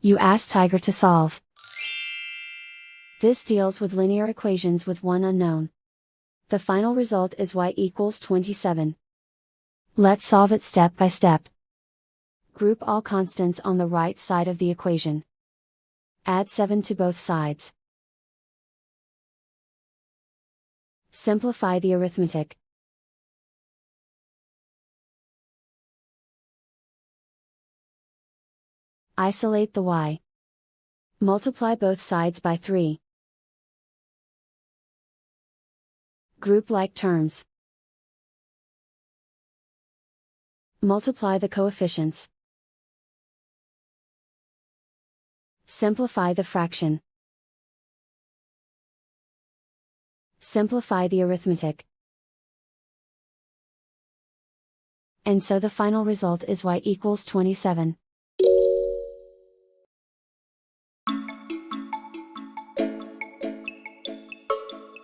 You ask Tiger to solve. This deals with linear equations with one unknown. The final result is y equals 27. Let's solve it step by step. Group all constants on the right side of the equation. Add 7 to both sides. Simplify the arithmetic. Isolate the y. Multiply both sides by 3. Group like terms. Multiply the coefficients. Simplify the fraction. Simplify the arithmetic. And so the final result is y equals 27.